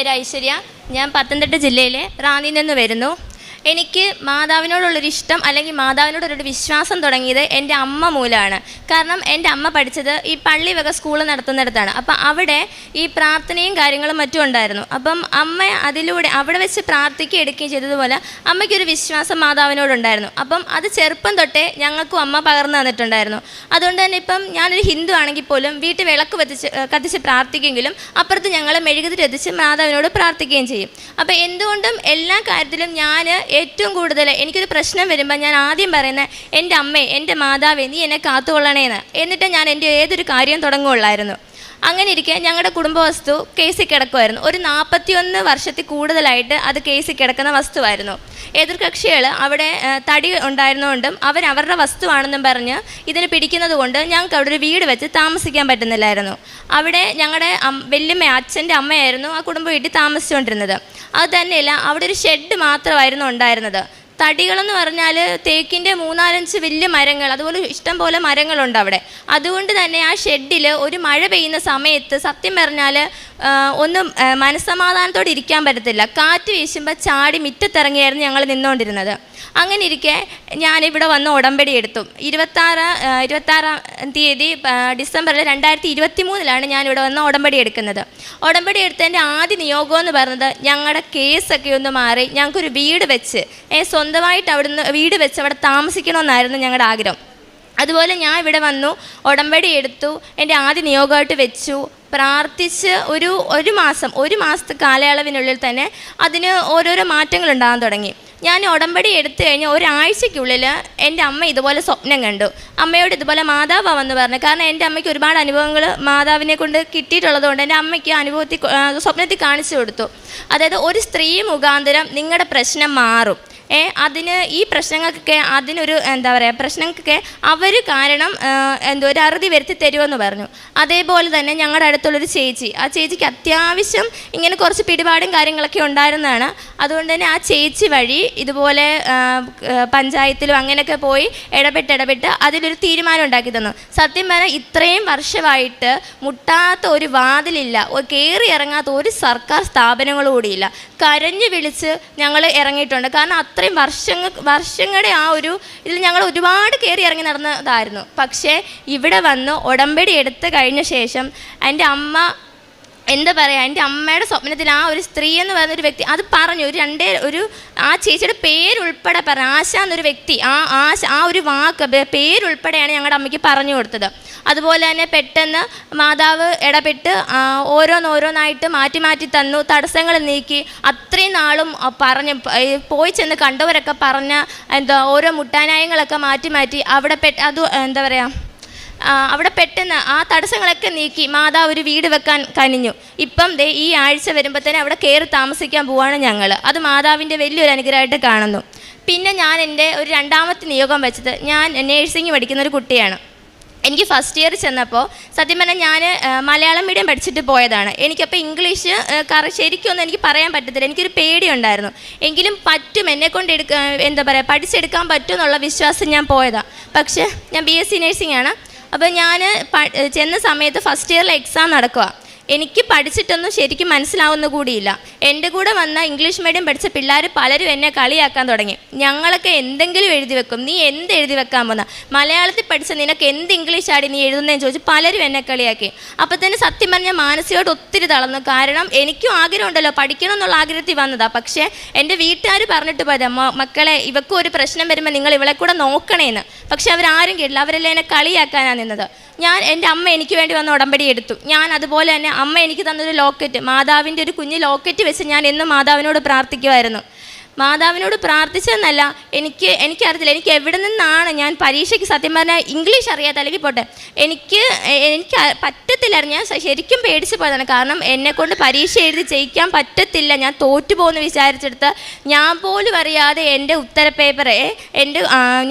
പേര് ഐശ്വര്യ. ഞാൻ പത്തനംതിട്ട ജില്ലയിലെ റാന്നിയിൽ നിന്ന് വരുന്നു. എനിക്ക് മാതാവിനോടുള്ളൊരു ഇഷ്ടം അല്ലെങ്കിൽ മാതാവിനോടൊരു വിശ്വാസം തുടങ്ങിയത് എൻ്റെ അമ്മ മൂലമാണ്. കാരണം എൻ്റെ അമ്മ പഠിച്ചത് ഈ പള്ളി വക സ്കൂൾ നടത്തുന്നിടത്താണ്. അപ്പം അവിടെ ഈ പ്രാർത്ഥനയും കാര്യങ്ങളും മറ്റും ഉണ്ടായിരുന്നു. അപ്പം അമ്മ അതിലൂടെ അവിടെ വെച്ച് പ്രാർത്ഥിക്കുകയും എടുക്കുകയും ചെയ്തതുപോലെ അമ്മയ്ക്കൊരു വിശ്വാസം മാതാവിനോടുണ്ടായിരുന്നു. അപ്പം അത് ചെറുപ്പം തൊട്ടേ ഞങ്ങൾക്കും അമ്മ പകർന്നു തന്നിട്ടുണ്ടായിരുന്നു. അതുകൊണ്ട് തന്നെ ഇപ്പം ഞാനൊരു ഹിന്ദു ആണെങ്കിൽ പോലും വീട്ടിൽ വിളക്ക് കത്തിച്ച് പ്രാർത്ഥിക്കുമെങ്കിലും അപ്പുറത്ത് ഞങ്ങൾ മെഴുകുതിരി എത്തിച്ച് മാതാവിനോട് പ്രാർത്ഥിക്കുകയും ചെയ്യും. അപ്പം എന്തുകൊണ്ടും എല്ലാ കാര്യത്തിലും ഞാൻ ഏറ്റവും കൂടുതൽ എനിക്കൊരു പ്രശ്നം വരുമ്പോൾ ഞാൻ ആദ്യം പറയുന്നത് എൻ്റെ അമ്മേ, എൻ്റെ മാതാവേ, നീ എന്നെ കാത്തുകൊള്ളണേന്ന്. എന്നിട്ട് ഞാൻ എൻ്റെ ഏതൊരു കാര്യം തുടങ്ങുകയുള്ളായിരുന്നു. അങ്ങനെ ഇരിക്കെ ഞങ്ങളുടെ കുടുംബവസ്തു കേസിൽ കിടക്കുമായിരുന്നു. ഒരു 41 വർഷത്തിൽ കൂടുതലായിട്ട് അത് കേസിൽ കിടക്കുന്ന വസ്തുവായിരുന്നു. എതിർകക്ഷികൾ അവിടെ തടി ഉണ്ടായിരുന്നുകൊണ്ടും അവരവരുടെ വസ്തുവാണെന്നും പറഞ്ഞ് ഇതിന് പിടിക്കുന്നത് കൊണ്ട് ഞങ്ങൾക്ക് അവിടെ ഒരു വീട് വെച്ച് താമസിക്കാൻ പറ്റുന്നില്ലായിരുന്നു. അവിടെ ഞങ്ങളുടെ വല്യമ്മ, അച്ഛൻ്റെ അമ്മയായിരുന്നു ആ കുടുംബ വീട്ടിൽ താമസിച്ചുകൊണ്ടിരുന്നത്. അത് തന്നെയല്ല, അവിടെ ഒരു ഷെഡ് മാത്രമായിരുന്നു ഉണ്ടായിരുന്നത്. തടികളെന്ന് പറഞ്ഞാൽ തേക്കിൻ്റെ 3-4 വലിയ മരങ്ങൾ, അതുപോലെ ഇഷ്ടം പോലെ മരങ്ങളുണ്ട് അവിടെ. അതുകൊണ്ട് തന്നെ ആ ഷെഡിൽ ഒരു മഴ പെയ്യുന്ന സമയത്ത് സത്യം പറഞ്ഞാൽ ഒന്നും മനസ്സമാധാനത്തോടെ ഇരിക്കാൻ പറ്റത്തില്ല. കാറ്റ് വീശുമ്പോൾ ചാടി മുറ്റത്തിറങ്ങിയായിരുന്നു ഞങ്ങൾ നിന്നുകൊണ്ടിരുന്നത്. അങ്ങനെ ഇരിക്കെ ഞാനിവിടെ വന്ന് ഉടമ്പടി എടുത്തു. 26 തീയതി ഡിസംബറിൽ 2023 ഞാനിവിടെ വന്ന് ഉടമ്പടി എടുക്കുന്നത്. ഉടമ്പടി എടുത്തതിൻ്റെ ആദ്യ നിയോഗം എന്ന് പറയുന്നത് ഞങ്ങളുടെ കേസൊക്കെ ഒന്ന് മാറി ഞങ്ങൾക്കൊരു വീട് വെച്ച് സ്വന്തമായിട്ട് അവിടുന്ന് വീട് വെച്ച് അവിടെ താമസിക്കണമെന്നായിരുന്നു ഞങ്ങളുടെ ആഗ്രഹം. അതുപോലെ ഞാൻ ഇവിടെ വന്നു, ഉടമ്പടി എടുത്തു, എൻ്റെ ആദ്യ നിയോഗമായിട്ട് വെച്ചു, പ്രാർത്ഥിച്ച് ഒരു മാസത്തെ കാലയളവിനുള്ളിൽ തന്നെ അതിന് ഓരോരോ മാറ്റങ്ങളുണ്ടാകാൻ തുടങ്ങി. ഞാൻ ഉടമ്പടി എടുത്തു കഴിഞ്ഞ് ഒരാഴ്ചയ്ക്കുള്ളിൽ എൻ്റെ അമ്മ ഇതുപോലെ സ്വപ്നം കണ്ടു. അമ്മയോട് ഇതുപോലെ മാതാവാണെന്ന് പറഞ്ഞു. കാരണം എൻ്റെ അമ്മയ്ക്ക് ഒരുപാട് അനുഭവങ്ങൾ മാതാവിനെ കൊണ്ട് കിട്ടിയിട്ടുള്ളത് കൊണ്ട് എൻ്റെ അമ്മയ്ക്ക് സ്വപ്നത്തിൽ കാണിച്ചു കൊടുത്തു. അതായത് ഒരു സ്ത്രീ മുഖാന്തരം നിങ്ങളുടെ പ്രശ്നം മാറും. അതിന് ഈ പ്രശ്നങ്ങൾക്കൊക്കെ പ്രശ്നങ്ങൾക്കൊക്കെ അവർ കാരണം ഒരു അറുതി വരുത്തി തരുമെന്ന് പറഞ്ഞു. അതേപോലെ തന്നെ ഞങ്ങളുടെ അടുത്തുള്ളൊരു ചേച്ചി, ആ ചേച്ചിക്ക് അത്യാവശ്യം ഇങ്ങനെ കുറച്ച് പിടിപാടും കാര്യങ്ങളൊക്കെ ഉണ്ടായിരുന്നതാണ്. അതുകൊണ്ട് തന്നെ ആ ചേച്ചി വഴി ഇതുപോലെ പഞ്ചായത്തിലും അങ്ങനെയൊക്കെ പോയി ഇടപെട്ട് അതിലൊരു തീരുമാനം ഉണ്ടാക്കി തന്നു. സത്യം പറഞ്ഞാൽ ഇത്രയും വർഷമായിട്ട് മുട്ടാത്ത ഒരു വാതിലില്ല, കയറി ഇറങ്ങാത്ത ഒരു സർക്കാർ സ്ഥാപനങ്ങളും കൂടിയില്ല. കരഞ്ഞു വിളിച്ച് ഞങ്ങൾ ഇറങ്ങിയിട്ടുണ്ട്. കാരണം അത്രയും വർഷങ്ങളുടെ ആ ഒരു ഇതിൽ ഞങ്ങൾ ഒരുപാട് കയറി ഇറങ്ങി നടന്നതായിരുന്നു. പക്ഷേ ഇവിടെ വന്ന് ഉടമ്പടി എടുത്ത് കഴിഞ്ഞ ശേഷം എൻ്റെ അമ്മ എൻ്റെ അമ്മയുടെ സ്വപ്നത്തിൽ ആ ഒരു സ്ത്രീ എന്ന് പറയുന്നൊരു വ്യക്തി അത് പറഞ്ഞു. ആ ചേച്ചിയുടെ പേരുൾപ്പെടെ പറഞ്ഞു, ആശ എന്നൊരു വ്യക്തി, ആ ഒരു വാക്ക് പേരുൾപ്പെടെയാണ് ഞങ്ങളുടെ അമ്മയ്ക്ക് പറഞ്ഞു കൊടുത്തത്. അതുപോലെ തന്നെ പെട്ടെന്ന് മാതാവ് ഇടപെട്ട് ഓരോന്നായിട്ട് മാറ്റി തന്നു, തടസ്സങ്ങൾ നീക്കി. അത്രയും നാളും പറഞ്ഞ് പോയി ചെന്ന് കണ്ടവരൊക്കെ പറഞ്ഞ ഓരോ മുട്ടാനായങ്ങളൊക്കെ മാറ്റി അവിടെ പെട്ടെന്ന് ആ തടസ്സങ്ങളൊക്കെ നീക്കി മാതാവ് ഒരു വീട് വെക്കാൻ കനിഞ്ഞു. ഇപ്പം ഈ ആഴ്ച വരുമ്പോൾ തന്നെ അവിടെ കയറി താമസിക്കാൻ പോവാണ് ഞങ്ങൾ. അത് മാതാവിൻ്റെ വലിയൊരു അനുഗ്രഹമായിട്ട് കാണുന്നു. പിന്നെ ഞാൻ എൻ്റെ ഒരു 2ാമത്തെ നിയോഗം വെച്ചത്, ഞാൻ നേഴ്സിംഗ് പഠിക്കുന്ന ഒരു കുട്ടിയാണ്. എനിക്ക് ഫസ്റ്റ് ഇയർ ചെന്നപ്പോൾ സത്യം പറഞ്ഞാൽ ഞാൻ മലയാളം മീഡിയം പഠിച്ചിട്ട് പോയതാണ്. എനിക്കപ്പോൾ ഇംഗ്ലീഷ് ശരിക്കൊന്നും എനിക്ക് പറയാൻ പറ്റത്തില്ല, എനിക്കൊരു പേടിയുണ്ടായിരുന്നു. എങ്കിലും പറ്റും, എന്നെക്കൊണ്ട് പഠിച്ചെടുക്കാൻ പറ്റും എന്നുള്ള വിശ്വാസം ഞാൻ പോയതാണ്. പക്ഷേ ഞാൻ BSc നേഴ്സിംഗ് ആണ്. അപ്പോൾ ഞാൻ ചെന്ന സമയത്ത് ഫസ്റ്റ് ഇയറിൽ എക്സാം നടക്കുക. എനിക്ക് പഠിച്ചിട്ടൊന്നും ശരിക്കും മനസ്സിലാവുന്ന കൂടിയില്ല. എൻ്റെ കൂടെ വന്ന ഇംഗ്ലീഷ് മീഡിയം പഠിച്ച പിള്ളേർ പലരും എന്നെ കളിയാക്കാൻ തുടങ്ങി. ഞങ്ങളൊക്കെ എന്തെങ്കിലും എഴുതി വെക്കും, നീ എന്ത് എഴുതി വെക്കാൻ പോകുന്ന, മലയാളത്തിൽ പഠിച്ച നിനക്ക് എന്ത് ഇംഗ്ലീഷ് ആടി നീ എഴുതുന്നതെന്ന് ചോദിച്ച് പലരും എന്നെ കളിയാക്കി. അപ്പോൾ തന്നെ സത്യം പറഞ്ഞാൽ മാനസികമായിട്ട് ഒത്തിരി തളർന്നു. കാരണം എനിക്കും ആഗ്രഹമുണ്ടല്ലോ, പഠിക്കണം എന്നുള്ള ആഗ്രഹത്തിൽ വന്നതാണ്. പക്ഷേ എൻ്റെ വീട്ടുകാർ പറഞ്ഞിട്ട് പോയത്, മക്കളെ ഇവക്കും ഒരു പ്രശ്നം വരുമ്പോൾ നിങ്ങൾ ഇവളെ കൂടെ നോക്കണേന്ന്. പക്ഷെ അവരാരും കേട്ടില്ല, അവരെല്ലാം എന്നെ കളിയാക്കാനാണ് നിന്നത്. എൻ്റെ അമ്മ എനിക്ക് വേണ്ടി വന്ന് ഉടമ്പടി എടുത്തു. ഞാൻ അതുപോലെ തന്നെ അമ്മ എനിക്ക് തന്നൊരു ലോക്കറ്റ്, മാതാവിൻ്റെ ഒരു കുഞ്ഞ് ലോക്കറ്റ് വെച്ച് ഞാൻ എന്നും മാതാവിനോട് പ്രാർത്ഥിക്കുമായിരുന്നു. മാതാവിനോട് പ്രാർത്ഥിച്ചതെന്നല്ല, എനിക്കറിയത്തില്ല എനിക്ക് എവിടെ നിന്നാണ് ഞാൻ പരീക്ഷയ്ക്ക് സത്യം പറഞ്ഞാൽ ഇംഗ്ലീഷ് അറിയാത്ത, അല്ലെങ്കിൽ പോട്ടെ എനിക്ക് പറ്റത്തില്ലായിരുന്നു. ഞാൻ ശരിക്കും പേടിച്ച് പോയതാണ്. കാരണം എന്നെക്കൊണ്ട് പരീക്ഷ എഴുതി ജയിക്കാൻ പറ്റത്തില്ല, ഞാൻ തോറ്റുപോകുമെന്ന് വിചാരിച്ചെടുത്ത് ഞാൻ പോലും അറിയാതെ എൻ്റെ ഉത്തര പേപ്പർ,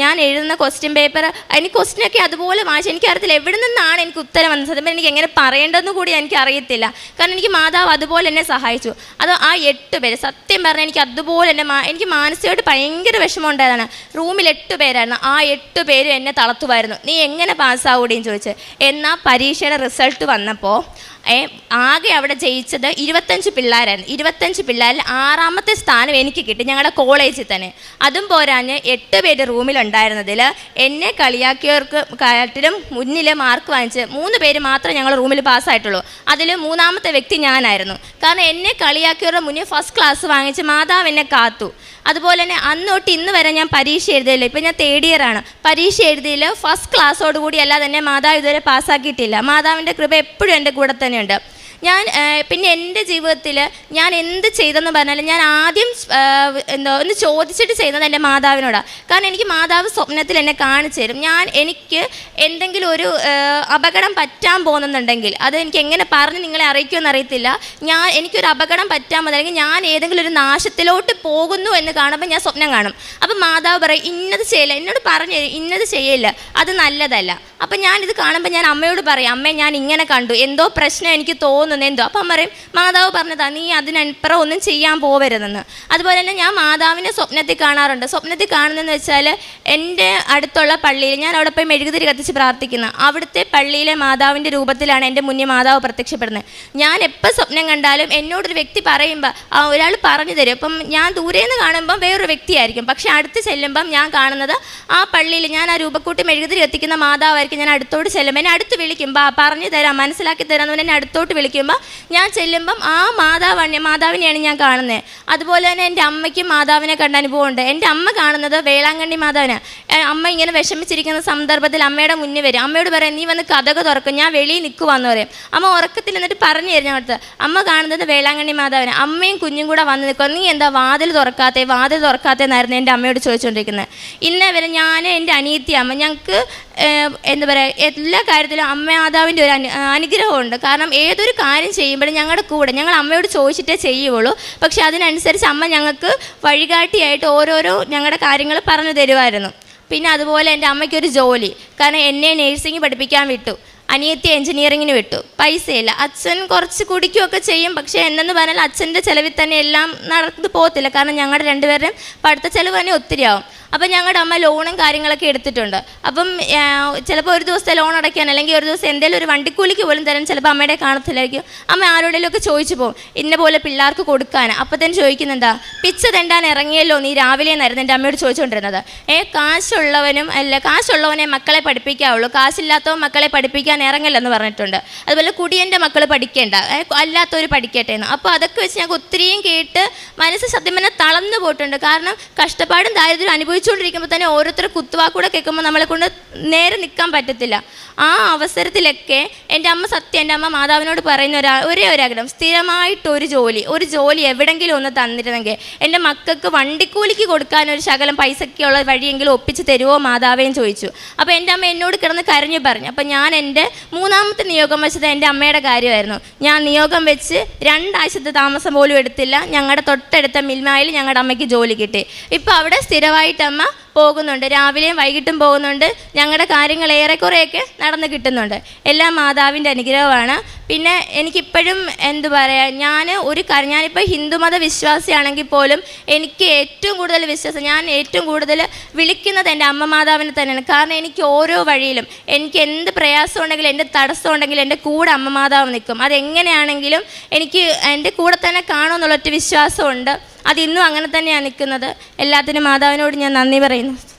ഞാൻ എഴുതുന്ന ക്വസ്റ്റ്യൻ പേപ്പർ, എനിക്ക് ക്വസ്റ്റ്യനൊക്കെ അതുപോലെ വായിച്ചു. എനിക്കറിയത്തില്ല എവിടെ നിന്നാണ് എനിക്ക് ഉത്തരം വന്നത്. സത്യം പറഞ്ഞാൽ എനിക്ക് എങ്ങനെ പറയേണ്ടതെന്ന് കൂടി എനിക്കറിയത്തില്ല. കാരണം എനിക്ക് മാതാവ് അതുപോലെ എന്നെ സഹായിച്ചു. അത് ആ 8 പേര് സത്യം പറഞ്ഞാൽ എനിക്ക് അതുപോലെ തന്നെ എനിക്ക് മാനസികമായിട്ട് ഭയങ്കര വിഷമം ഉണ്ടായതാണ്. റൂമിൽ 8 പേരായിരുന്നു. ആ 8 പേരും എന്നെ തളർത്തുമായിരുന്നു, നീ എങ്ങനെ പാസ്സാവൂടിയെന്ന് ചോദിച്ച്. എന്നാൽ പരീക്ഷയുടെ റിസൾട്ട് വന്നപ്പോൾ ആകെ അവിടെ ജയിച്ചത് 25 പിള്ളേരായിരുന്നു. 25 പിള്ളേരിൽ 6ാമത്തെ സ്ഥാനം എനിക്ക് കിട്ടി ഞങ്ങളുടെ കോളേജിൽ തന്നെ. അതും പോരാഞ്ഞ് 8 പേര് റൂമിലുണ്ടായിരുന്നതിൽ എന്നെ കളിയാക്കിയവർക്ക് കാട്ടിലും മുന്നിൽ മാർക്ക് വാങ്ങിച്ച് 3 പേര് മാത്രമേ ഞങ്ങൾ റൂമിൽ പാസ്സായിട്ടുള്ളൂ. അതിൽ 3ാമത്തെ വ്യക്തി ഞാനായിരുന്നു. കാരണം എന്നെ കളിയാക്കിയവരുടെ മുന്നിൽ ഫസ്റ്റ് ക്ലാസ് വാങ്ങിച്ച് മാതാവ് എന്നെ കാത്തു. അതുപോലെ തന്നെ അന്ന് തൊട്ട് ഇന്ന് വരെ ഞാൻ പരീക്ഷ എഴുതിയില്ല. ഇപ്പം ഞാൻ 3rd ഇയർ ആണ്. പരീക്ഷ എഴുതിയിൽ ഫസ്റ്റ് ക്ലാസ്സോടുകൂടി അല്ലാതെ തന്നെ മാതാവ് ഇതുവരെ പാസ്സാക്കിയിട്ടില്ല. മാതാവിൻ്റെ കൃപ എപ്പോഴും എൻ്റെ കൂടെ തന്നെയുണ്ട്. ഞാൻ പിന്നെ എൻ്റെ ജീവിതത്തിൽ ഞാൻ എന്ത് ചെയ്തെന്ന് പറഞ്ഞാൽ ഞാൻ ആദ്യം ഒന്ന് ചോദിച്ചിട്ട് ചെയ്യുന്നത് എൻ്റെ മാതാവിനോടാണ്. കാരണം എനിക്ക് മാതാവ് സ്വപ്നത്തിൽ എന്നെ കാണിച്ചു തരും. എനിക്ക് എന്തെങ്കിലും ഒരു അപകടം പറ്റാൻ പോകുന്നുണ്ടെങ്കിൽ അത് എനിക്ക് എങ്ങനെ പറഞ്ഞ് നിങ്ങളെ അറിയിക്കുമെന്ന് അറിയത്തില്ല. എനിക്കൊരു അപകടം പറ്റാൻ പോകുന്നുണ്ടെങ്കിൽ ഞാൻ ഏതെങ്കിലും ഒരു നാശത്തിലോട്ട് പോകുന്നു എന്ന് കാണുമ്പോൾ ഞാൻ സ്വപ്നം കാണും. അപ്പം മാതാവ് പറയും ഇന്നത് ചെയ്യില്ല, എന്നോട് പറഞ്ഞു തരും ഇന്നത് ചെയ്യില്ല, അത് നല്ലതല്ല. അപ്പം ഞാനിത് കാണുമ്പോൾ ഞാൻ അമ്മയോട് പറയും, അമ്മേ ഞാൻ ഇങ്ങനെ കണ്ടു, എന്തോ പ്രശ്നം എനിക്ക് തോന്നുന്നു എന്തോ. അപ്പം പറയും മാതാവ് പറഞ്ഞതാ നീ അതിനപ്പുറം ഒന്നും ചെയ്യാൻ പോവരുതെന്ന്. അതുപോലെ തന്നെ ഞാൻ മാതാവിനെ സ്വപ്നത്തിൽ കാണാറുണ്ട്. സ്വപ്നത്തിൽ കാണുന്നതെന്ന് വെച്ചാൽ എൻ്റെ അടുത്തുള്ള പള്ളിയിൽ ഞാൻ അവിടെ പോയി മെഴുകുതിരി കത്തിച്ച് പ്രാർത്ഥിക്കുന്ന അവിടുത്തെ പള്ളിയിലെ മാതാവിൻ്റെ രൂപത്തിലാണ് എൻ്റെ മുന്നിൽ മാതാവ് പ്രത്യക്ഷപ്പെടുന്നത്. ഞാൻ എപ്പോൾ സ്വപ്നം കണ്ടാലും എന്നോടൊരു വ്യക്തി പറയുമ്പോൾ ഒരാൾ പറഞ്ഞു തരും. അപ്പം ഞാൻ ദൂരേന്ന് കാണുമ്പം വേറൊരു വ്യക്തിയായിരിക്കും, പക്ഷെ അടുത്ത് ചെല്ലുമ്പം ഞാൻ കാണുന്നത് ആ പള്ളിയിൽ ഞാൻ ആ രൂപക്കൂട്ടി മെഴുകുതിരി കത്തിക്കുന്ന മാതാവായിരിക്കും. ഞാൻ അടുത്തോട്ട് ചെല്ലുമ്പോൾ എന്നെ അടുത്ത് വിളിക്കുമ്പോൾ പറഞ്ഞു തരാം മനസ്സിലാക്കി തരാമെന്ന് എന്നെ അടുത്തോട്ട് വിളിക്കുമ്പോൾ ഞാൻ ചെല്ലുമ്പം ആ മാതാവിനെയാണ് ഞാൻ കാണുന്നത്. അതുപോലെ തന്നെ എൻ്റെ അമ്മയ്ക്കും മാതാവിനെ കണ്ട അനുഭവമുണ്ട്. എൻ്റെ അമ്മ കാണുന്നത് വേളാങ്കണ്ണി മാതാവിനെ. അമ്മ ഇങ്ങനെ വിഷമിച്ചിരിക്കുന്ന സന്ദർഭത്തിൽ അമ്മയുടെ മുന്നിൽ വരും. അമ്മയോട് പറയാം നീ വന്ന് കഥക് തുറക്കും, ഞാൻ വെളിയിൽ നിൽക്കുവാന്ന് പറയും. അമ്മ ഉറക്കത്തിൽ എന്നിട്ട് പറഞ്ഞു തരും അടുത്ത്. അമ്മ കാണുന്നത് വേളാങ്കണ്ണി മാതാവിനെ. അമ്മയും കുഞ്ഞും കൂടെ വന്ന് നിൽക്കുക. നീ എന്താ വാതിൽ തുറക്കാത്തേന്നായിരുന്നു എൻ്റെ അമ്മയോട് ചോദിച്ചുകൊണ്ടിരിക്കുന്നത്. ഇന്നേ വരെ ഞാൻ എൻ്റെ അനിയത്തി അമ്മ ഞങ്ങൾക്ക് എന്താ പറയുക എല്ലാ കാര്യത്തിലും അമ്മ മാതാവിൻ്റെ ഒരു അനുഗ്രഹമുണ്ട്. കാരണം ഏതൊരു കാര്യം ചെയ്യുമ്പോഴും ഞങ്ങളുടെ കൂടെ ഞങ്ങൾ അമ്മയോട് ചോദിച്ചിട്ടേ ചെയ്യുള്ളൂ. പക്ഷെ അതിനനുസരിച്ച് അമ്മ ഞങ്ങൾക്ക് വഴികാട്ടിയായിട്ട് ഓരോരോ ഞങ്ങളുടെ കാര്യങ്ങൾ പറഞ്ഞു തരുമായിരുന്നു. പിന്നെ അതുപോലെ എൻ്റെ അമ്മയ്ക്കൊരു ജോലി, കാരണം എന്നെ നേഴ്സിംഗ് പഠിപ്പിക്കാൻ വിട്ടു, അനിയത്തി എൻജിനീയറിങ്ങിന് വിട്ടു. പൈസയില്ല. അച്ഛൻ കുറച്ച് കുടിക്കുകയൊക്കെ ചെയ്യും, പക്ഷേ എന്നെന്ന് പറഞ്ഞാൽ അച്ഛൻ്റെ ചിലവിൽ തന്നെ എല്ലാം നടന്നു പോകത്തില്ല. കാരണം ഞങ്ങളുടെ രണ്ടുപേരുടെയും പഠിത്ത ചിലവ് തന്നെ ഒത്തിരി ആവും. അപ്പം ഞങ്ങളുടെ അമ്മ ലോണും കാര്യങ്ങളൊക്കെ എടുത്തിട്ടുണ്ട്. അപ്പം ചിലപ്പോൾ ഒരു ദിവസത്തെ ലോൺ അടയ്ക്കാൻ അല്ലെങ്കിൽ ഒരു ദിവസം എന്തെങ്കിലും ഒരു വണ്ടിക്കൂലിക്ക് പോലും തരാൻ ചിലപ്പോൾ അമ്മയുടെ കാണത്തില്ലായിരിക്കും. അമ്മ ആരോടെങ്കിലുമൊക്കെ ചോദിച്ചു പോകും ഇന്ന പോലെ പിള്ളേർക്ക് കൊടുക്കാൻ. അപ്പം തന്നെ ചോദിക്കുന്നെന്താ പിച്ച തെണ്ടാൻ ഇറങ്ങിയല്ലോ നീ രാവിലെ എന്നായിരുന്നു എൻ്റെ അമ്മയോട് ചോദിച്ചുകൊണ്ടിരുന്നത്. കാശുള്ളവനെ മക്കളെ പഠിപ്പിക്കാവുള്ളൂ, കാശില്ലാത്തവൻ മക്കളെ പഠിപ്പിക്കാൻ ഇറങ്ങല്ലെന്ന് പറഞ്ഞിട്ടുണ്ട്. അതുപോലെ കുടിയൻ്റെ മക്കൾ പഠിക്കേണ്ട, അല്ലാത്തവർ പഠിക്കട്ടെ എന്ന്. അപ്പോൾ അതൊക്കെ വെച്ച് ഞങ്ങൾക്ക് ഒത്തിരിയും കേട്ട് മനസ്സ് സത്യം പറഞ്ഞാൽ തളർന്നു പോയിട്ടുണ്ട്. കാരണം കഷ്ടപ്പാടും ദാരിദ്ര്യം അനുഭവിച്ചുകൊണ്ടിരിക്കുമ്പോൾ തന്നെ ഓരോരുത്തർ കുത്തുവാക്കൂടെ കേൾക്കുമ്പോൾ നമ്മളെ കൊണ്ട് നേരെ നിൽക്കാൻ പറ്റത്തില്ല. ആ അവസരത്തിലൊക്കെ എൻ്റെ അമ്മ മാതാവിനോട് പറയുന്ന ഒരേ ഒരാഗ്രഹം, സ്ഥിരമായിട്ടൊരു ജോലി എവിടെയെങ്കിലും ഒന്ന് തന്നിരുന്നെങ്കിൽ എൻ്റെ മക്കൾക്ക് വണ്ടിക്കൂലിക്ക് കൊടുക്കാനൊരു ശകലം പൈസയ്ക്കുള്ള വഴിയെങ്കിലും ഒപ്പിച്ച് തരുമോ മാതാവേന്ന് ചോദിച്ചു. അപ്പോൾ എൻ്റെ അമ്മ എന്നോട് കിടന്ന് കരഞ്ഞു പറഞ്ഞു. അപ്പം ഞാൻ എൻ്റെ 3ാമത്തെ നിയോഗം വെച്ചത് എൻ്റെ അമ്മയുടെ കാര്യമായിരുന്നു. ഞാൻ നിയോഗം വെച്ച് 2 ആഴ്ചത്തെ താമസം പോലും എടുത്തില്ല. ഞങ്ങളുടെ തൊട്ടടുത്ത മിൽമായിൽ ഞങ്ങളുടെ അമ്മയ്ക്ക് ജോലി കിട്ടി. ഇപ്പോൾ അവിടെ സ്ഥിരമായിട്ട് അമ്മ പോകുന്നുണ്ട്, രാവിലെയും വൈകിട്ടും പോകുന്നുണ്ട്. ഞങ്ങളുടെ കാര്യങ്ങൾ ഏറെക്കുറെയൊക്കെ നടന്ന് കിട്ടുന്നുണ്ട്. എല്ലാം മാതാവിൻ്റെ അനുഗ്രഹമാണ്. പിന്നെ എനിക്കിപ്പോഴും എന്തു പറയുക, ഞാനിപ്പോൾ ഹിന്ദുമത വിശ്വാസിയാണെങ്കിൽ പോലും എനിക്ക് ഏറ്റവും കൂടുതൽ വിശ്വാസം, ഞാൻ ഏറ്റവും കൂടുതൽ വിളിക്കുന്നത് എൻ്റെ അമ്മ മാതാവിനെ തന്നെയാണ്. കാരണം എനിക്ക് ഓരോ വഴിയിലും എനിക്ക് എന്ത് പ്രയാസം ഉണ്ടെങ്കിലും എന്ത് തടസ്സം ഉണ്ടെങ്കിലും എൻ്റെ കൂടെ അമ്മ മാതാവ് നിൽക്കും. അതെങ്ങനെയാണെങ്കിലും എനിക്ക് എൻ്റെ കൂടെ തന്നെ കാണുമെന്നുള്ളൊറ്റ വിശ്വാസമുണ്ട്. അതിന്നും അങ്ങനെ തന്നെയാണ് നിൽക്കുന്നത്. എല്ലാത്തിനും മാതാവിനോട് ഞാൻ നന്ദി പറയുന്നു.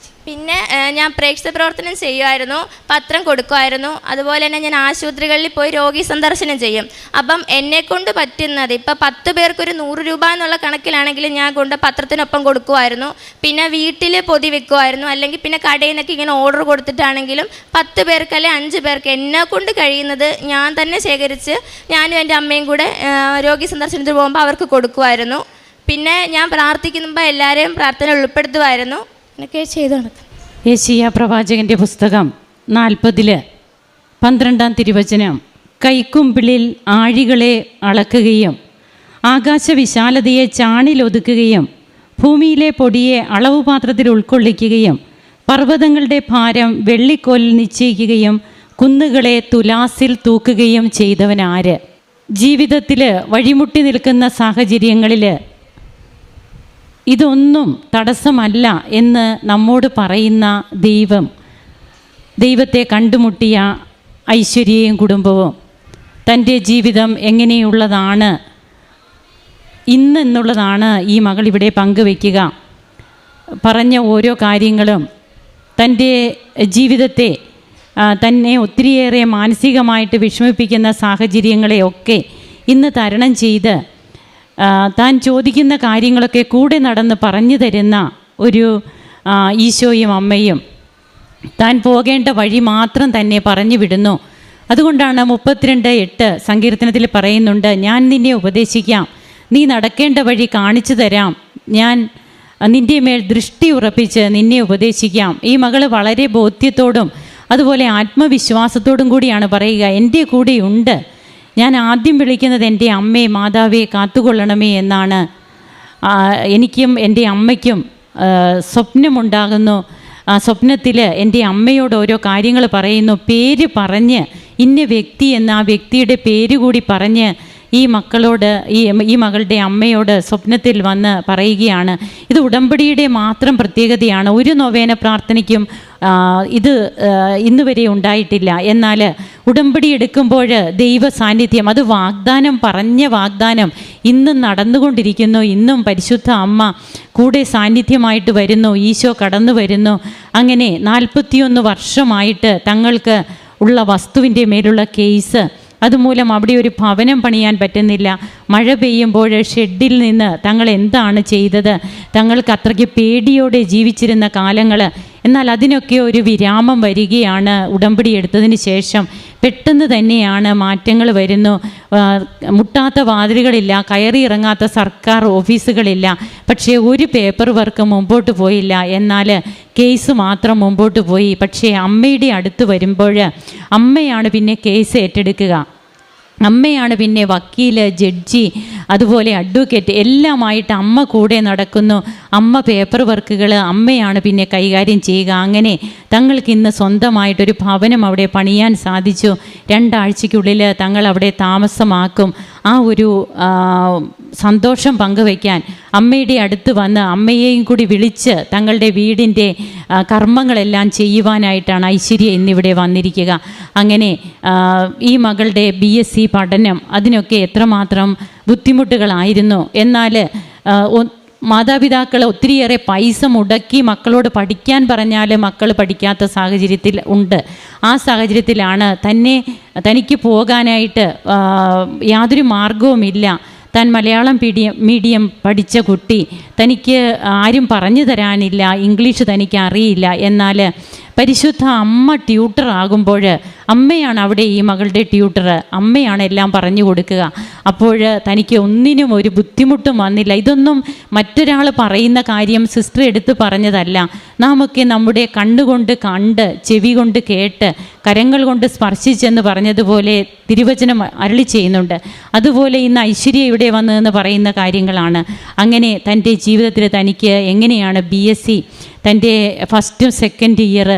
പിന്നെ ഞാൻ പ്രേക്ഷിത പ്രവർത്തനം ചെയ്യുമായിരുന്നു, പത്രം കൊടുക്കുമായിരുന്നു. അതുപോലെ തന്നെ ഞാൻ ആശുപത്രികളിൽ പോയി രോഗി സന്ദർശനം ചെയ്യും. അപ്പം എന്നെക്കൊണ്ട് പറ്റുന്നത് ഇപ്പം 10 പേർക്കൊരു 100 രൂപ എന്നുള്ള കണക്കിലാണെങ്കിലും ഞാൻ കൊണ്ട് പത്രത്തിനൊപ്പം കൊടുക്കുമായിരുന്നു. പിന്നെ വീട്ടിൽ പൊതി വെക്കുമായിരുന്നു. അല്ലെങ്കിൽ പിന്നെ കടയിൽ നിന്നൊക്കെ ഇങ്ങനെ ഓർഡർ കൊടുത്തിട്ടാണെങ്കിലും 10 പേർക്ക് അല്ലെങ്കിൽ 5 പേർക്ക് എന്നെക്കൊണ്ട് കഴിയുന്നത് ഞാൻ തന്നെ ശേഖരിച്ച് ഞാനും എൻ്റെ അമ്മയും കൂടെ രോഗി സന്ദർശനത്തിന് പോകുമ്പോൾ അവർക്ക് കൊടുക്കുമായിരുന്നു. പിന്നെ ഞാൻ പ്രാർത്ഥിക്കുമ്പോൾ എല്ലാവരെയും പ്രാർത്ഥന ഉൾപ്പെടുത്തുമായിരുന്നു. എന്നൊക്കെ ചെയ്തു നടക്കും. യെശയ്യാ പ്രവാചകൻ്റെ പുസ്തകം 40 12-ാം തിരുവചനം, കൈക്കുമ്പിളിൽ ആഴികളെ അളക്കുകയും ആകാശവിശാലതയെ ചാണിലൊതുക്കുകയും ഭൂമിയിലെ പൊടിയെ അളവുപാത്രത്തിൽ ഉൾക്കൊള്ളിക്കുകയും പർവ്വതങ്ങളുടെ ഭാരം വെള്ളിക്കോലിൽ നിശ്ചയിക്കുകയും കുന്നുകളെ തുലാസിൽ തൂക്കുകയും ചെയ്തവനാര്? ജീവിതത്തിൽ വഴിമുട്ടി നിൽക്കുന്ന സാഹചര്യങ്ങളിൽ ഇതൊന്നും തടസ്സമല്ല എന്ന് നമ്മോട് പറയുന്ന ദൈവത്തെ കണ്ടുമുട്ടിയ ഐശ്വര്യയും കുടുംബവും തൻ്റെ ജീവിതം എങ്ങനെയുള്ളതാണ് ഇന്നെന്നുള്ളതാണ് ഈ മകൾ ഇവിടെ പങ്കുവയ്ക്കുക. പറഞ്ഞ ഓരോ കാര്യങ്ങളും തൻ്റെ ജീവിതത്തെ തന്നെ ഒത്തിരിയേറെ മാനസികമായിട്ട് വിഷമിപ്പിക്കുന്ന സാഹചര്യങ്ങളെയൊക്കെ ഇന്ന് തരണം ചെയ്ത് താൻ ചോദിക്കുന്ന കാര്യങ്ങളൊക്കെ കൂടെ നടന്ന് പറഞ്ഞു തരുന്ന ഒരു ഈശോയും അമ്മയും താൻ പോകേണ്ട വഴി മാത്രം തന്നെ പറഞ്ഞു വിടുന്നു. അതുകൊണ്ടാണ് 32:8 സങ്കീർത്തനത്തിൽ പറയുന്നുണ്ട്, ഞാൻ നിന്നെ ഉപദേശിക്കാം, നീ നടക്കേണ്ട വഴി കാണിച്ചു തരാം, ഞാൻ നിൻ്റെ മേൽ ദൃഷ്ടി ഉറപ്പിച്ച് നിന്നെ ഉപദേശിക്കാം. ഈ മകൾ വളരെ ബോധ്യത്തോടും അതുപോലെ ആത്മവിശ്വാസത്തോടും കൂടിയാണ് പറയുക, എൻ്റെ കൂടെയുണ്ട്, ഞാൻ ആദ്യം വിളിക്കുന്നത് എൻ്റെ അമ്മയെ മാതാവേ കാത്തുകൊള്ളണമേ എന്നാണ്. എനിക്കും എൻ്റെ അമ്മയ്ക്കും സ്വപ്നമുണ്ടാകുന്നു. സ്വപ്നത്തിൽ എൻ്റെ അമ്മയോട് ഓരോ കാര്യങ്ങൾ പറയുന്നു, പേര് പറഞ്ഞ് ഇന്ന വ്യക്തി എന്ന ആ വ്യക്തിയുടെ പേര് കൂടി പറഞ്ഞ് ഈ മക്കളോട് ഈ മകളുടെ അമ്മയോട് സ്വപ്നത്തിൽ വന്ന് പറയുകയാണ്. ഇത് ഉടമ്പടിയുടെ മാത്രം പ്രത്യേകതയാണ്. ഒരു നൊവേന പ്രാർത്ഥനയ്ക്കും ഇത് ഇന്ന് വരെ ഉണ്ടായിട്ടില്ല. എന്നാൽ ഉടമ്പടി എടുക്കുമ്പോൾ ദൈവ സാന്നിധ്യം, അത് പറഞ്ഞ വാഗ്ദാനം ഇന്നും നടന്നുകൊണ്ടിരിക്കുന്നു. ഇന്നും പരിശുദ്ധ അമ്മ കൂടെ സാന്നിധ്യമായിട്ട് വരുന്നു, ഈശോ കടന്നു വരുന്നു. അങ്ങനെ 41 വർഷമായിട്ട് തങ്ങൾക്ക് ഉള്ള വസ്തുവിൻ്റെ മേലുള്ള കേസ്, അതുമൂലം അവിടെ ഒരു ഭവനം പണിയാൻ പറ്റുന്നില്ല. മഴ പെയ്യുമ്പോൾ ഷെഡിൽ നിന്ന് തങ്ങൾ എന്താണ് ചെയ്തത്, തങ്ങൾക്ക് അത്രയ്ക്ക് പേടിയോടെ ജീവിച്ചിരുന്ന കാലങ്ങൾ. എന്നാൽ അതിനൊക്കെ ഒരു വിരാമം വരികയാണ് ഉടമ്പടി എടുത്തതിന് ശേഷം. പെട്ടെന്ന് തന്നെയാണ് മാറ്റങ്ങൾ വരുന്നു. മുട്ടാത്ത വാതിലുകളില്ല, കയറി ഇറങ്ങാത്ത സർക്കാർ ഓഫീസുകളില്ല. പക്ഷേ ഒരു പേപ്പർ വർക്ക് മുമ്പോട്ട് പോയില്ല. എന്നാൽ കേസ് മാത്രം മുമ്പോട്ട് പോയി. പക്ഷേ അമ്മയുടെ അടുത്ത് വരുമ്പോൾ അമ്മയാണ് പിന്നെ കേസ് ഏറ്റെടുക്കുക. അമ്മയാണ് പിന്നെ വക്കീൽ, ജഡ്ജി, അതുപോലെ അഡ്വക്കേറ്റ് എല്ലാമായിട്ട് അമ്മ കൂടെ നടക്കുന്നു. അമ്മ പേപ്പർ വർക്കുകൾ അമ്മയാണ് പിന്നെ കൈകാര്യം ചെയ്യുക. അങ്ങനെ തങ്ങൾക്ക് ഇന്ന് സ്വന്തമായിട്ടൊരു ഭവനം അവിടെ പണിയാൻ സാധിച്ചു. 2 ആഴ്ചയ്ക്കുള്ളിൽ തങ്ങൾ അവിടെ താമസമാക്കും. ആ ഒരു സന്തോഷം പങ്കുവയ്ക്കാൻ അമ്മയുടെ അടുത്ത് വന്ന് അമ്മയെയും കൂടി വിളിച്ച് തങ്ങളുടെ വീടിൻ്റെ കർമ്മങ്ങളെല്ലാം ചെയ്യുവാനായിട്ടാണ് ഐശ്വര്യ ഇന്നിവിടെ വന്നിരിക്കുക. അങ്ങനെ ഈ മകളുടെ BSc പഠനം, അതിനൊക്കെ എത്രമാത്രം ബുദ്ധിമുട്ടുകളായിരുന്നു. എന്നാൽ മാതാപിതാക്കൾ ഒത്തിരിയേറെ പൈസ മുടക്കി മക്കളോട് പഠിക്കാൻ പറഞ്ഞാൽ മക്കൾ പഠിക്കാത്ത സാഹചര്യത്തിൽ ഉണ്ട്. ആ സാഹചര്യത്തിലാണ് തനിക്ക് പോകാനായിട്ട് യാതൊരു മാർഗവുമില്ല. താൻ മലയാളം മീഡിയം പഠിച്ച കുട്ടി, തനിക്ക് ആരും പറഞ്ഞു തരാനില്ല, ഇംഗ്ലീഷ് തനിക്ക് അറിയില്ല. എന്നാൽ പരിശുദ്ധ അമ്മ ട്യൂട്ടർ ആകുമ്പോൾ അമ്മയാണ് അവിടെ ഈ മകളുടെ ട്യൂട്ടർ, അമ്മയാണ് എല്ലാം പറഞ്ഞു കൊടുക്കുക. അപ്പോൾ തനിക്ക് ഒന്നിനും ഒരു ബുദ്ധിമുട്ടും വന്നില്ല. ഇതൊന്നും മറ്റൊരാൾ പറയുന്ന കാര്യം സിസ്റ്റർ എടുത്ത് പറഞ്ഞതല്ല. നാമൊക്കെ നമ്മുടെ കണ്ണുകൊണ്ട് കണ്ട്, ചെവി കൊണ്ട് കേട്ട്, കരങ്ങൾ കൊണ്ട് സ്പർശിച്ചെന്ന് പറഞ്ഞതുപോലെ തിരുവചനം അരുളി ചെയ്യുന്നുണ്ട്. അതുപോലെ ഇന്ന് ഐശ്വര്യ ഇവിടെ വന്നതെന്ന് പറയുന്ന കാര്യങ്ങളാണ്. അങ്ങനെ തൻ്റെ ജീവിതത്തിൽ തനിക്ക് എങ്ങനെയാണ് BSc തൻ്റെ ഫസ്റ്റും സെക്കൻഡ് ഇയർ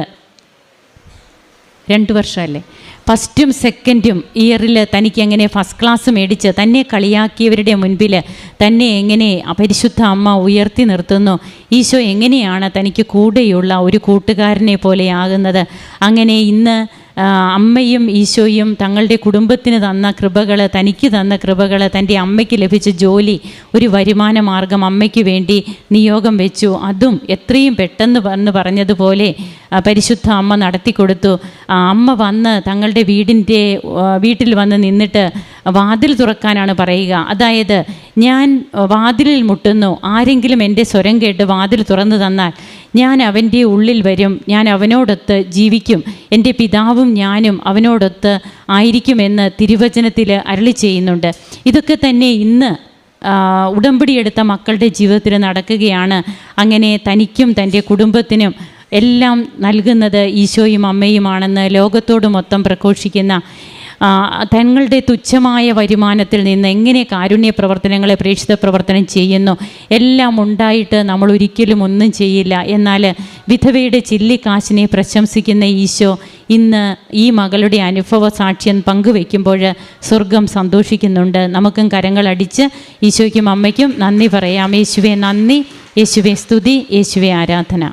2 വർഷമല്ലേ, ഫസ്റ്റും സെക്കൻഡും ഇയറിൽ തനിക്ക് എങ്ങനെ ഫസ്റ്റ് ക്ലാസ് മേടിച്ച് തന്നെ കളിയാക്കിയവരുടെ മുൻപിൽ തന്നെ എങ്ങനെ പരിശുദ്ധ അമ്മ ഉയർത്തി നിർത്തുന്നു. ഈശോ എങ്ങനെയാണ് തനിക്ക് കൂടെയുള്ള ഒരു കൂട്ടുകാരനെ പോലെ ആകുന്നത്. അങ്ങനെ ഇന്ന് അമ്മയും ഈശോയും തങ്ങളുടെ കുടുംബത്തിന് തന്ന കൃപകൾ, തനിക്ക് തന്ന കൃപകൾ, തൻ്റെ അമ്മയ്ക്ക് ലഭിച്ച ജോലി, ഒരു വരുമാന മാർഗം അമ്മയ്ക്ക് വേണ്ടി നിയോഗം വെച്ചു. അതും എത്രയും പെട്ടെന്ന് വന്ന് പറഞ്ഞതുപോലെ പരിശുദ്ധ അമ്മ നടത്തിക്കൊടുത്തു. അമ്മ വന്ന് തങ്ങളുടെ വീട്ടിൽ വന്ന് നിന്നിട്ട് വാതിൽ തുറക്കാനാണ് പറയുക. അതായത് ഞാൻ വാതിലിൽ മുട്ടുന്നു, ആരെങ്കിലും എൻ്റെ സ്വരം കേട്ട് വാതിൽ തുറന്നു തന്നാൽ ഞാൻ അവൻ്റെ ഉള്ളിൽ വരും, ഞാൻ അവനോടൊത്ത് ജീവിക്കും, എൻ്റെ പിതാവും ഞാനും അവനോടൊത്ത് ആയിരിക്കുമെന്ന് തിരുവചനത്തിൽ അരുളി ചെയ്യുന്നുണ്ട്. ഇതൊക്കെ തന്നെ ഇന്ന് ഉടമ്പടി എടുത്ത മക്കളുടെ ജീവിതത്തിൽ നടക്കുകയാണ്. അങ്ങനെ തനിക്കും തൻ്റെ കുടുംബത്തിനും എല്ലാം നൽകുന്നത് ഈശോയും അമ്മയുമാണെന്ന് ലോകത്തോട് മൊത്തം പ്രഘോഷിക്കുന്ന, തങ്ങളുടെ തുച്ഛമായ വരുമാനത്തിൽ നിന്ന് എങ്ങനെ കാരുണ്യ പ്രവർത്തനങ്ങളെ, പ്രേക്ഷിത പ്രവർത്തനം ചെയ്യുന്നു. എല്ലാം ഉണ്ടായിട്ട് നമ്മൾ ഒരിക്കലും ഒന്നും ചെയ്യില്ല. എന്നാൽ വിധവയുടെ ചില്ലിക്കാശിനെ പ്രശംസിക്കുന്ന ഈശോ ഇന്ന് ഈ മകളുടെ അനുഭവ സാക്ഷ്യം പങ്കുവെക്കുമ്പോൾ സ്വർഗം സന്തോഷിക്കുന്നുണ്ട്. നമുക്കും കരങ്ങളടിച്ച് ഈശോയ്ക്കും അമ്മയ്ക്കും നന്ദി പറയാം. യേശുവേ നന്ദി, യേശുവേ സ്തുതി, യേശുവേ ആരാധന.